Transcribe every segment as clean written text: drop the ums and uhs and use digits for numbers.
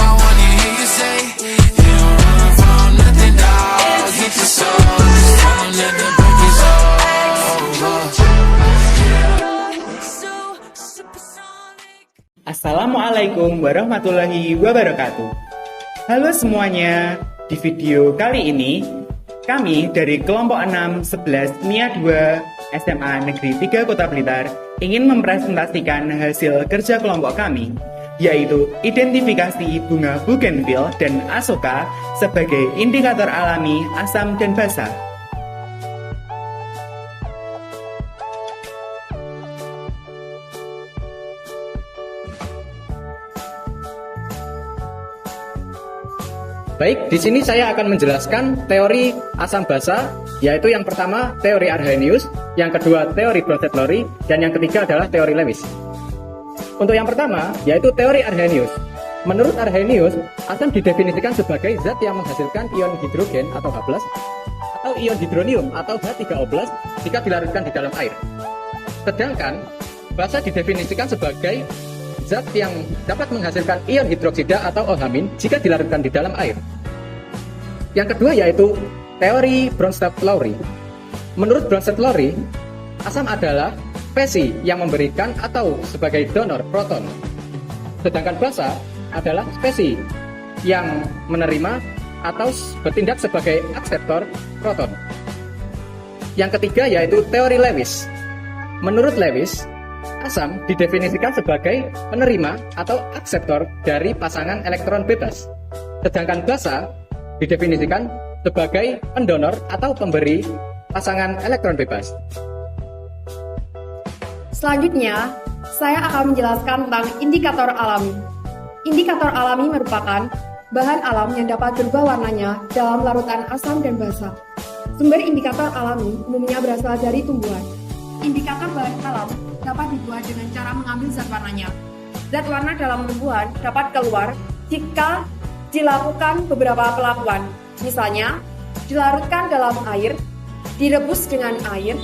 I wanna hear you say, you don't run from nothing, dog. Get your soul, don't let the break is over. Assalamualaikum warahmatullahi wabarakatuh. Halo semuanya, di video kali ini kami dari kelompok 6 11 MIA 2 SMA Negeri 3 Kota Blitar ingin mempresentasikan hasil kerja kelompok kami, yaitu identifikasi bunga bougainville dan asoka sebagai indikator alami asam dan basa. Baik, di sini saya akan menjelaskan teori asam basa, yaitu yang pertama teori Arrhenius, yang kedua teori Bronsted-Lowry, dan yang ketiga adalah teori Lewis. Untuk yang pertama, yaitu teori Arrhenius. Menurut Arrhenius, asam didefinisikan sebagai zat yang menghasilkan ion hidrogen atau H+, atau ion hidronium atau H3O+, jika dilarutkan di dalam air. Sedangkan basa didefinisikan sebagai zat yang dapat menghasilkan ion hidroksida atau OH- jika dilarutkan di dalam air. Yang kedua yaitu teori Bronsted-Lowry. Menurut Bronsted-Lowry, asam adalah spesi yang memberikan atau sebagai donor proton. Sedangkan basa adalah spesi yang menerima atau bertindak sebagai akseptor proton. Yang ketiga yaitu teori Lewis. Menurut Lewis, asam didefinisikan sebagai penerima atau akseptor dari pasangan elektron bebas. Sedangkan basa didefinisikan sebagai pendonor atau pemberi pasangan elektron bebas. Selanjutnya, saya akan menjelaskan tentang indikator alami. Indikator alami merupakan bahan alam yang dapat berubah warnanya dalam larutan asam dan basa. Sumber indikator alami umumnya berasal dari tumbuhan. Indikator bahan alam dapat dibuat dengan cara mengambil zat warnanya. Zat warna dalam tumbuhan dapat keluar jika dilakukan beberapa perlakuan, misalnya dilarutkan dalam air, direbus dengan air,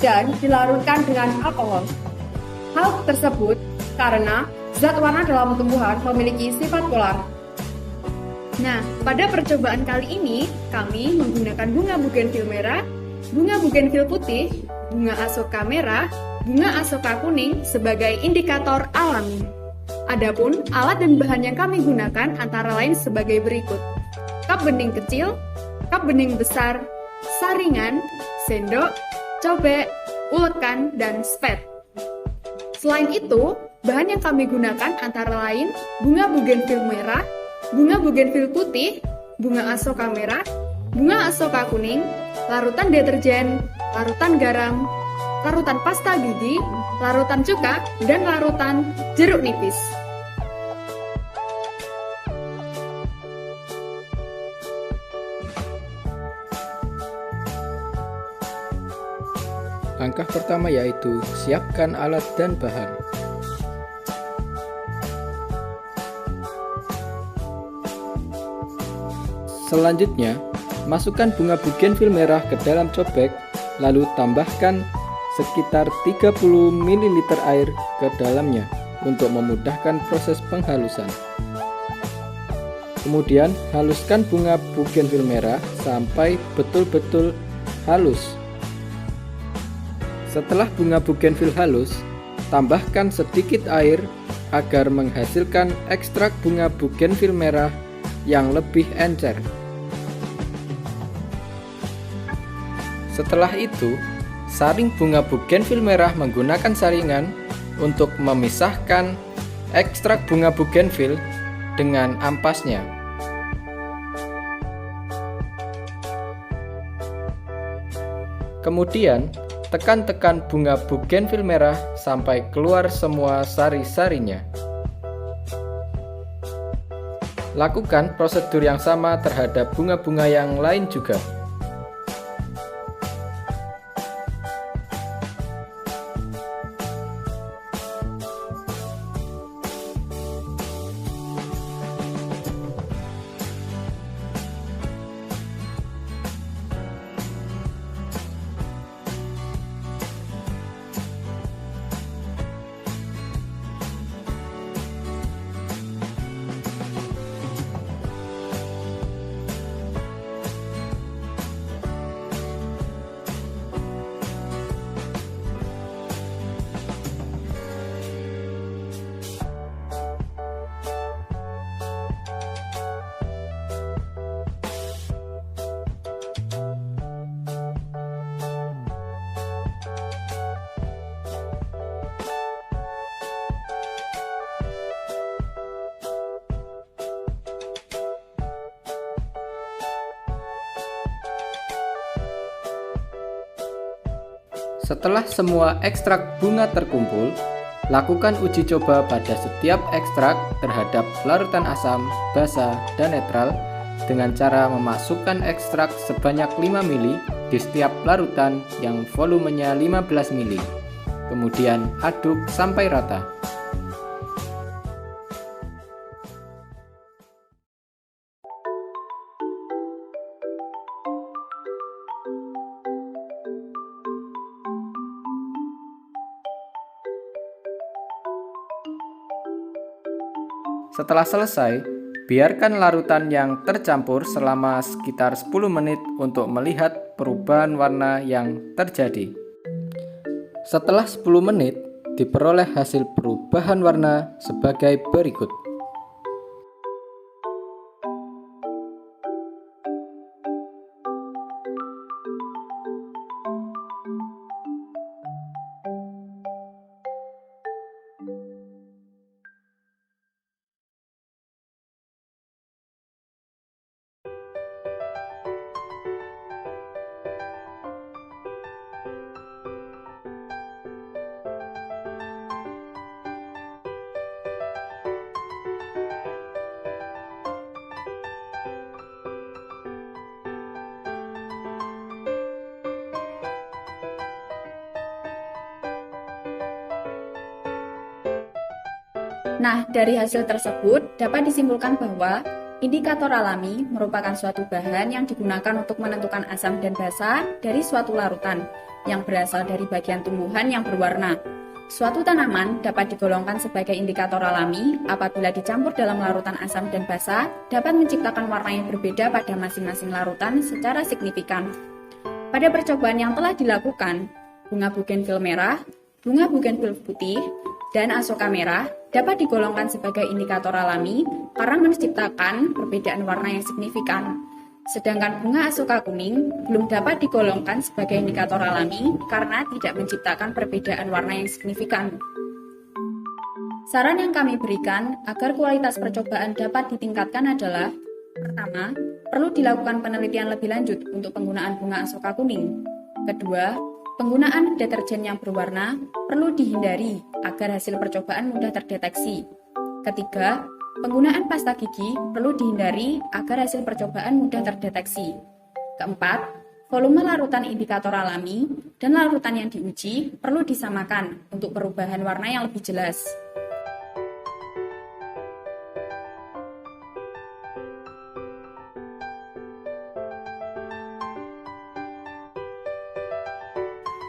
dan dilarutkan dengan alkohol. Hal tersebut karena zat warna dalam tumbuhan memiliki sifat polar. Nah, pada percobaan kali ini, kami menggunakan bunga bougainville merah, bunga bougainville putih, bunga asoka merah, bunga asoka kuning sebagai indikator alami. Adapun alat dan bahan yang kami gunakan antara lain sebagai berikut: kap bening kecil, kap bening besar, saringan, sendok, cobek, ulekan, dan spet. Selain itu, bahan yang kami gunakan antara lain bunga bougainville merah, bunga bougainville putih, bunga asoka merah, bunga asoka kuning, larutan deterjen, larutan garam, larutan pasta gigi, larutan cuka, dan larutan jeruk nipis. Langkah pertama yaitu siapkan alat dan bahan. Selanjutnya, masukkan bunga bougainville merah ke dalam cobek, lalu tambahkan sekitar 30 ml air ke dalamnya untuk memudahkan proses penghalusan. Kemudian, haluskan bunga bougainville merah sampai betul-betul halus. Setelah bunga bougainville halus, tambahkan sedikit air agar menghasilkan ekstrak bunga bougainville merah yang lebih encer. Setelah itu, saring bunga bougainville merah menggunakan saringan untuk memisahkan ekstrak bunga bougainville dengan ampasnya. Kemudian, tekan-tekan bunga bougainville merah sampai keluar semua sari-sarinya. Lakukan prosedur yang sama terhadap bunga-bunga yang lain juga. Setelah semua ekstrak bunga terkumpul, lakukan uji coba pada setiap ekstrak terhadap larutan asam, basa, dan netral dengan cara memasukkan ekstrak sebanyak 5 ml di setiap larutan yang volumenya 15 ml. Kemudian aduk sampai rata. Setelah selesai, biarkan larutan yang tercampur selama sekitar 10 menit untuk melihat perubahan warna yang terjadi. Setelah 10 menit, diperoleh hasil perubahan warna sebagai berikut. Nah, dari hasil tersebut dapat disimpulkan bahwa indikator alami merupakan suatu bahan yang digunakan untuk menentukan asam dan basa dari suatu larutan yang berasal dari bagian tumbuhan yang berwarna. Suatu tanaman dapat digolongkan sebagai indikator alami apabila dicampur dalam larutan asam dan basa dapat menciptakan warna yang berbeda pada masing-masing larutan secara signifikan. Pada percobaan yang telah dilakukan, bunga bugenvil merah, bunga bugenvil putih, dan asoka merah dapat digolongkan sebagai indikator alami karena menciptakan perbedaan warna yang signifikan. Sedangkan bunga asoka kuning belum dapat digolongkan sebagai indikator alami karena tidak menciptakan perbedaan warna yang signifikan. Saran yang kami berikan agar kualitas percobaan dapat ditingkatkan adalah: pertama, perlu dilakukan penelitian lebih lanjut untuk penggunaan bunga asoka kuning. Kedua, penggunaan deterjen yang berwarna perlu dihindari agar hasil percobaan mudah terdeteksi. Ketiga, penggunaan pasta gigi perlu dihindari agar hasil percobaan mudah terdeteksi. Keempat, volume larutan indikator alami dan larutan yang diuji perlu disamakan untuk perubahan warna yang lebih jelas.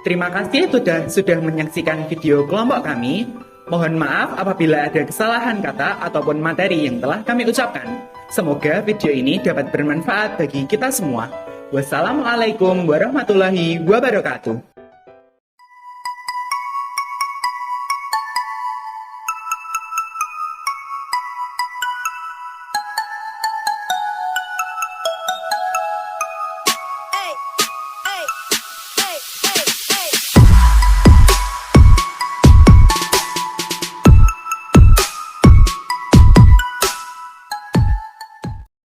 Terima kasih sudah menyaksikan video kelompok kami. Mohon maaf apabila ada kesalahan kata ataupun materi yang telah kami ucapkan. Semoga video ini dapat bermanfaat bagi kita semua. Wassalamualaikum warahmatullahi wabarakatuh.